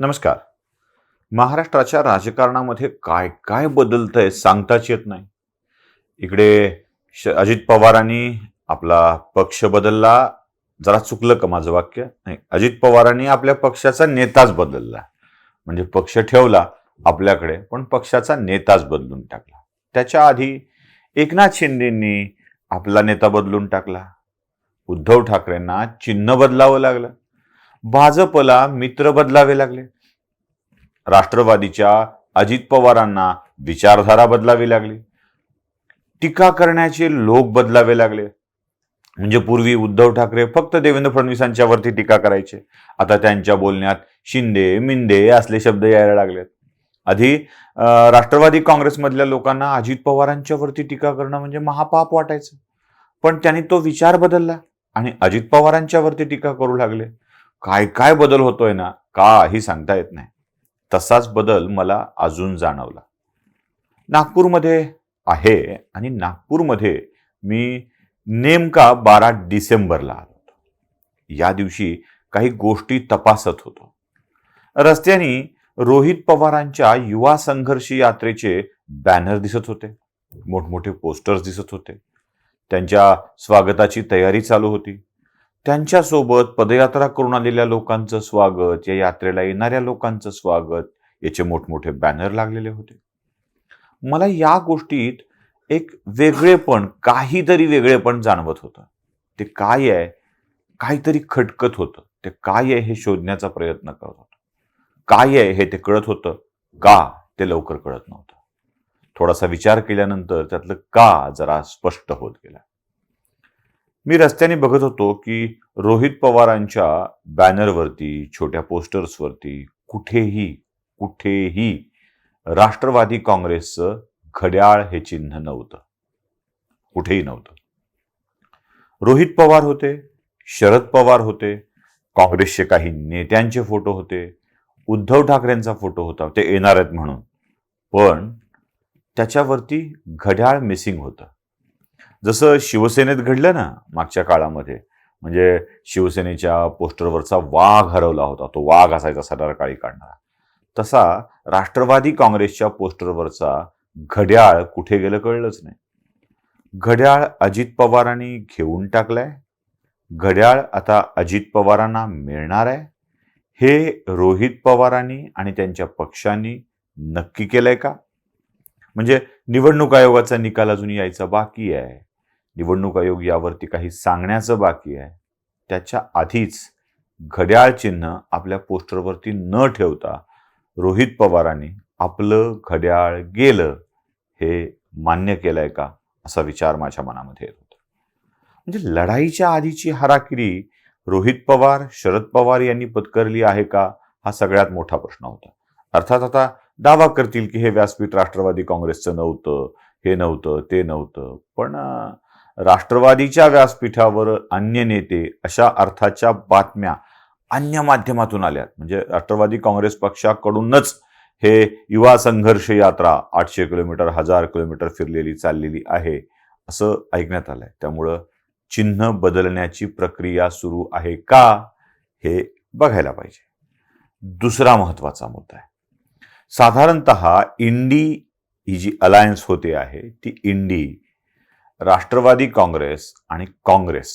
नमस्कार. महाराष्ट्राच्या राजकारणामध्ये काय काय बदलतंय सांगताच येत नाही. इकडे अजित पवारांनी आपला पक्ष बदलला. जरा चुकलं का माझं वाक्य? नाही, अजित पवारांनी आपल्या पक्षाचा नेताच बदलला. म्हणजे पक्ष ठेवला आपल्याकडे, पण पक्षाचा नेताच बदलून टाकला. त्याच्या आधी एकनाथ शिंदेंनी आपला नेता बदलून टाकला. उद्धव ठाकरेंना चिन्ह बदलावं लागलं. भाजपला मित्र बदलावे लागले. राष्ट्रवादीच्या अजित पवारांना विचारधारा बदलावी लागली. टीका करण्याचे लोक बदलावे लागले. म्हणजे पूर्वी उद्धव ठाकरे फक्त देवेंद्र फडणवीसांच्या वरती टीका करायचे. आता त्यांच्या बोलण्यात शिंदे मिंदे असले शब्द यायला लागलेत. आधी राष्ट्रवादी काँग्रेसमधल्या लोकांना अजित पवारांच्या वरती टीका करणं म्हणजे महापाप वाटायचं. पण त्यांनी तो विचार बदलला आणि अजित पवारांच्या वरती टीका करू लागले. काय काय बदल होतोय ना, काही सांगता येत नाही. तसाच बदल मला अजून जाणवला. नागपूरमध्ये आहे आणि नागपूरमध्ये मी नेमका 12 डिसेंबरला आलो होतो. या दिवशी काही गोष्टी तपासत होतो. रस्त्याने रोहित पवारांच्या युवा संघर्ष यात्रेचे बॅनर दिसत होते. मोठमोठे पोस्टर्स दिसत होते. त्यांच्या स्वागताची तयारी चालू होती. त्यांच्यासोबत पदयात्रा करून आलेल्या लोकांचं स्वागत, या यात्रेला येणाऱ्या लोकांचं स्वागत, याचे मोठमोठे बॅनर लागलेले होते. मला या गोष्टीत एक वेगळेपण, काहीतरी वेगळेपण जाणवत होतं. ते काय आहे? काहीतरी खटकत होतं. ते काय आहे हे शोधण्याचा प्रयत्न करत होतो. काय आहे हे ते कळत होतं. का ते लवकर कळत नव्हतं. थोडासा विचार केल्यानंतर त्यातलं का जरा स्पष्ट होत गेला. मी रस्त्याने बघत होतो की रोहित पवारांच्या बॅनरवरती, छोट्या पोस्टर्सवरती कुठेही कुठेही राष्ट्रवादी काँग्रेसचं घड्याळ हे चिन्ह नव्हतं. कुठेही नव्हतं. रोहित पवार होते, शरद पवार होते, काँग्रेसचे काही नेत्यांचे फोटो होते, उद्धव ठाकरेंचा फोटो होता, ते येणार आहेत म्हणून. पण त्याच्यावरती घड्याळ मिसिंग होतं. जसं शिवसेनेत घडलं ना मागच्या काळामध्ये, म्हणजे शिवसेनेच्या पोस्टरवरचा वाघ हरवला होता. तो वाघ असायचा सदार काळी काढणारा. तसा राष्ट्रवादी काँग्रेसच्या पोस्टरवरचा घड्याळ कुठे गेलं कळलंच नाही. घड्याळ अजित पवारांनी घेऊन टाकलाय. घड्याळ आता अजित पवारांना मिळणार आहे. हे रोहित पवारांनी आणि त्यांच्या पक्षांनी नक्की केलंय का? म्हणजे निवडणूक आयोगाचा निकाल अजून यायचा बाकी आहे. निवडणूक आयोग यावरती काही सांगण्याचं बाकी आहे. त्याच्या आधीच घड्याळ चिन्ह आपल्या पोस्टरवरती न ठेवता रोहित पवारांनी आपलं घड्याळ गेलं हे मान्य केलंय का, असा विचार माझ्या मनामध्ये येत होता. म्हणजे लढाईच्या आधीची हाराकिरी रोहित पवार, शरद पवार यांनी पत्करली आहे का, हा सगळ्यात मोठा प्रश्न होता. अर्थात आता दावा करतील की हे व्यासपीठ राष्ट्रवादी काँग्रेसचं नव्हतं, हे नव्हतं, ते नव्हतं. पण राष्ट्रवादीच्या व्यासपीठावर अन्य नेते अशा अर्थाच्या बातम्या अन्य माध्यमातून आल्यात. म्हणजे राष्ट्रवादी काँग्रेस पक्षाकडूनच हे युवा संघर्ष यात्रा 800 किलोमीटर, 1000 किलोमीटर फिरलेली चाललेली आहे असं ऐकण्यात आलंय. त्यामुळं चिन्ह बदलण्याची प्रक्रिया सुरू आहे का, हे बघायला पाहिजे. दुसरा महत्वाचा मुद्दा आहे. साधारणतः इंडी ही जी अलायन्स होते आहे, ती इंडी राष्ट्रवादी काँग्रेस आणि काँग्रेस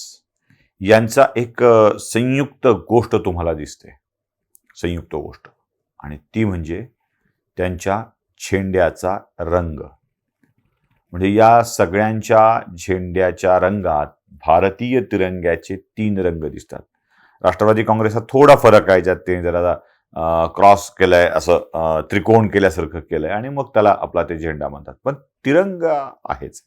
यांचा एक संयुक्त गोष्ट तुम्हाला दिसते. संयुक्त गोष्ट, आणि ती म्हणजे त्यांच्या झेंड्याचा रंग. म्हणजे या सगळ्यांच्या झेंड्याच्या रंगात भारतीय तिरंग्याचे 3 रंग दिसतात. राष्ट्रवादी काँग्रेसचा थोडा फरक आहे, ज्यात ते जरा क्रॉस केलाय, असं त्रिकोण केल्यासारखं केलंय आणि मग त्याला आपला ते झेंडा म्हणतात. पण तिरंगा आहेच.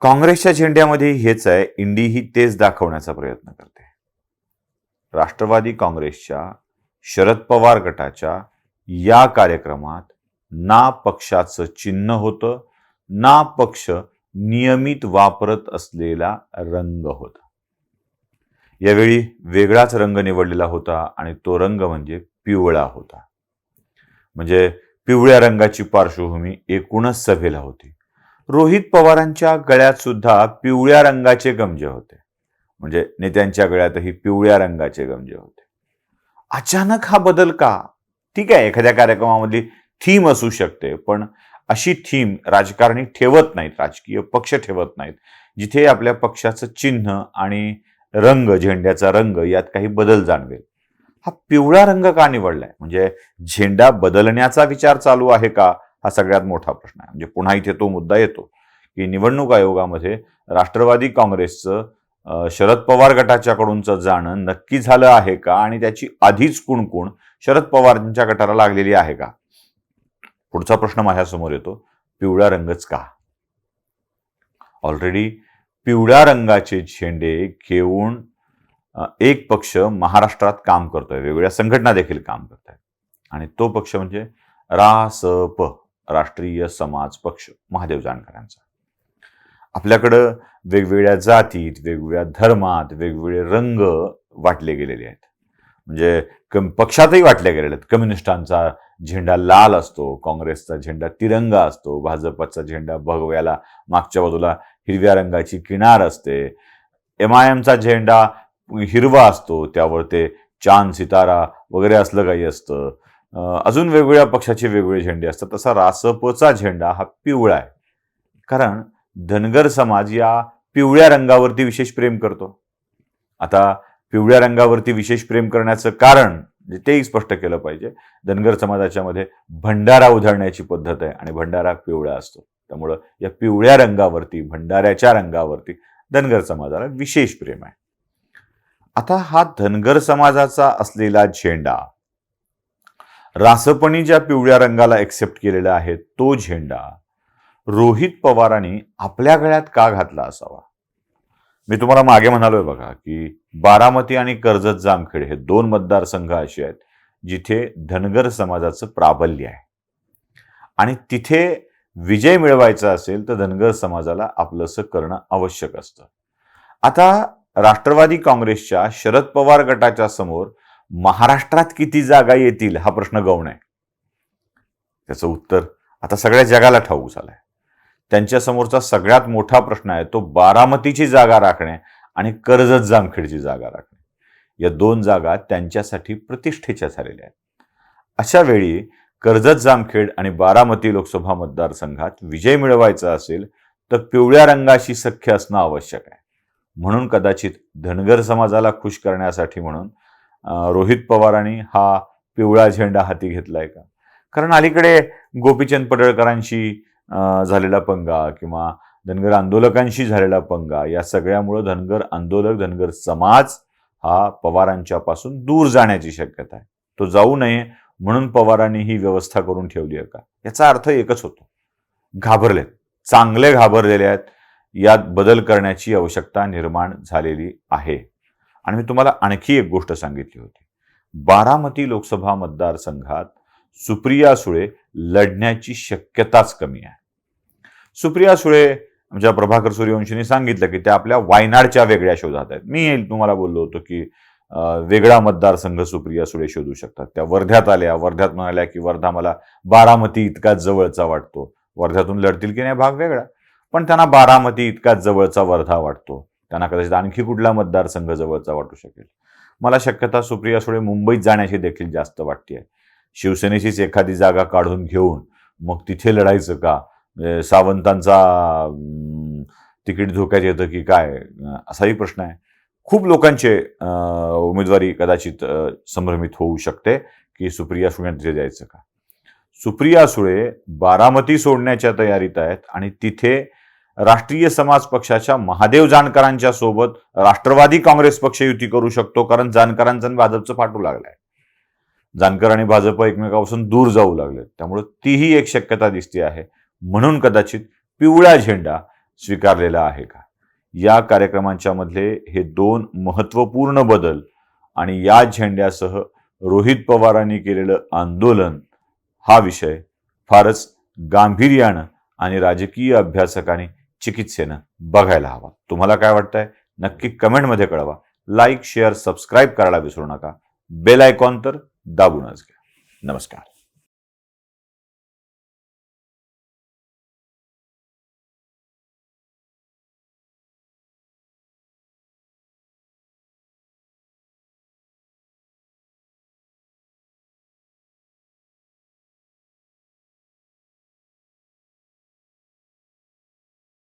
काँग्रेसच्या झेंड्यामध्ये हेच आहे. इंडी ही तेच दाखवण्याचा प्रयत्न करते. राष्ट्रवादी काँग्रेसच्या शरद पवार गटाच्या या कार्यक्रमात ना पक्षाचं चिन्ह होतं, ना पक्ष नियमित वापरत असलेला रंग होता. यावेळी वेगळाच रंग निवडलेला होता आणि तो रंग म्हणजे पिवळा होता. म्हणजे पिवळ्या रंगाची पार्श्वभूमी एकूणच सभेला होती. रोहित पवारांच्या गळ्यात सुद्धा पिवळ्या रंगाचे गमजे होते. म्हणजे नेत्यांच्या गळ्यातही पिवळ्या रंगाचे गमजे होते. अचानक हा बदल का? ठीक आहे, एखाद्या कार्यक्रमामधली थीम असू शकते, पण अशी थीम राजकारणी ठेवत नाहीत, राजकीय पक्ष ठेवत नाहीत, जिथे आपल्या पक्षाचं चिन्ह आणि रंग, झेंड्याचा रंग यात काही बदल जाणवेल. हा पिवळा रंग का निवडलाय? म्हणजे झेंडा बदलण्याचा विचार चालू आहे का? हा सगळ्यात मोठा प्रश्न आहे. म्हणजे पुन्हा इथे तो मुद्दा येतो की निवडणूक आयोगामध्ये राष्ट्रवादी काँग्रेसचं शरद पवार गटाच्याकडूनचं जाणं नक्की झालं आहे का, आणि त्याची आधीच कुणकुण शरद पवारांच्या गटाला लागलेली आहे का? पुढचा प्रश्न माझ्यासमोर येतो, पिवळा रंगच का? ऑलरेडी पिवळ्या रंगाचे झेंडे घेऊन एक पक्ष महाराष्ट्रात काम करतोय, वेगवेगळ्या संघटना देखील काम करत आहेत, आणि तो पक्ष म्हणजे रासप, राष्ट्रीय समाज पक्ष, महादेव जानकरांचा. आपल्याकडं वेगवेगळ्या जातीत, वेगवेगळ्या धर्मात वेगवेगळे रंग वाटले गेलेले आहेत. म्हणजे पक्षातही वाटले गेलेले आहेत. कम्युनिस्टांचा झेंडा लाल असतो, काँग्रेसचा झेंडा तिरंगा असतो, भाजपचा झेंडा भगव्याला मागच्या बाजूला हिरव्या रंगाची किनार असते, MIMचा झेंडा हिरवा असतो, त्यावर ते चांद सितारा वगैरे असलं काही असतं. अजून वेगवेगळ्या पक्षाचे वेगवेगळे झेंडे असतात. तसा रासपचा झेंडा हा पिवळा आहे, कारण धनगर समाज या पिवळ्या रंगावरती विशेष प्रेम करतो. आता पिवळ्या रंगावरती विशेष प्रेम करण्याचं कारण तेही स्पष्ट केलं पाहिजे. धनगर समाजाच्या मध्ये भंडारा उधळण्याची पद्धत आहे, आणि भंडारा पिवळा असतो. त्यामुळं या पिवळ्या रंगावरती, भंडाऱ्याच्या रंगावरती धनगर समाजाला विशेष प्रेम आहे. आता हा धनगर समाजाचा असलेला झेंडा, रासपणी ज्या पिवळ्या रंगाला एक्सेप्ट केलेला आहे तो झेंडा रोहित पवारांनी आपल्या गळ्यात का घातला असावा? मी तुम्हाला मागे म्हणालोय बघा की बारामती आणि कर्जत जामखेड हे दोन मतदारसंघ असे आहेत जिथे धनगर समाजाचं प्राबल्य आहे, आणि तिथे विजय मिळवायचा असेल तर धनगर समाजाला आपलंसं करणं आवश्यक असतं. आता राष्ट्रवादी काँग्रेसच्या शरद पवार गटाच्या समोर महाराष्ट्रात किती जागा येतील हा प्रश्न गौण आहे. त्याचं उत्तर आता सगळ्या जगाला ठाऊक झालंय. त्यांच्या समोरचा सगळ्यात मोठा प्रश्न आहे तो बारामतीची जागा राखणे आणि कर्जत जामखेडची जागा राखणे. या दोन जागा त्यांच्यासाठी प्रतिष्ठेच्या झालेल्या आहेत. अशा वेळी कर्जत जामखेड आणि बारामती लोकसभा मतदारसंघात विजय मिळवायचा असेल तर पिवळ्या रंगाशी सख्य असणं आवश्यक आहे. म्हणून कदाचित धनगर समाजाला खुश करण्यासाठी म्हणून रोहित पवारांनी हा पिवळा झेंडा हाती घेतलाय का? कारण अलीकडे गोपीचंद पडळकरांशी झालेला पंगा किंवा धनगर आंदोलकांशी झालेला पंगा, या सगळ्यामुळे धनगर आंदोलक, धनगर समाज हा पवारांच्या पासून दूर जाण्याची शक्यता आहे. तो जाऊ नये म्हणून पवारांनी ही व्यवस्था करून ठेवली आहे का? याचा अर्थ एकच होतो, घाबरलेत, चांगले घाबरलेले आहेत. यात बदल करण्याची आवश्यकता निर्माण झालेली आहे. आणि मी तुम्हाला आणखी एक गोष्ट सांगितली होती, बारामती लोकसभा मतदारसंघात सुप्रिया सुळे लढण्याची शक्यताच कमी आहे. सुप्रिया सुळे म्हणजे प्रभाकर सूर्यवंशींनी सांगितलं की त्या आपल्या वायनाडच्या वेगळ्या शोधात आहेत. मी तुम्हाला बोललो होतो की वेगळा मतदारसंघ सुप्रिया सुळे शोधू शकतात. त्या वर्ध्यात आल्या, वर्ध्यात म्हणाल्या की वर्धा मला बारामती इतकाच जवळचा वाटतो. वर्ध्यातून लढतील की नाही भाग वेगळा, पण त्यांना बारामती इतकाच जवळचा वर्धा वाटतो. त्यांना कदाचित आणखी कुठला मतदारसंघ जवळचा वाटू शकेल. मला शक्यता सुप्रिया सुळे मुंबईत जाण्याची देखील जास्त वाटते. शिवसेनेचीच एखादी जागा काढून घेऊन मग तिथे लढायचं का? सावंतांचा तिकीट धोक्यात येतं की काय, असाही प्रश्न आहे. खूप लोकांचे उमेदवारी कदाचित संभ्रमित होऊ शकते की सुप्रिया सुळे तिथे जायचं का. सुप्रिया सुळे बारामती सोडण्याच्या तयारीत आहेत, आणि तिथे राष्ट्रीय समाज पक्षाच्या महादेव जानकरांच्या सोबत राष्ट्रवादी काँग्रेस पक्ष युती करू शकतो, कारण जानकरांचं आणि भाजपचं फाटू लागलंय. जानकर आणि भाजप एकमेकापासून दूर जाऊ लागले, त्यामुळे तीही एक शक्यता दिसते आहे. म्हणून कदाचित पिवळा झेंडा स्वीकारलेला आहे का? या कार्यक्रमांच्या मधले हे दोन महत्वपूर्ण बदल आणि या झेंड्यासह रोहित पवारांनी केलेलं आंदोलन हा विषय फारच गांभीर्यानं आणि राजकीय अभ्यासकांनी चिकित्सेनं बघायला हवा. तुम्हाला काय वाटतंय नक्की कमेंटमध्ये कळवा. लाईक, शेअर, सबस्क्राईब करायला विसरू नका. बेल आयकॉन तर दाबूनच घ्या. नमस्कार.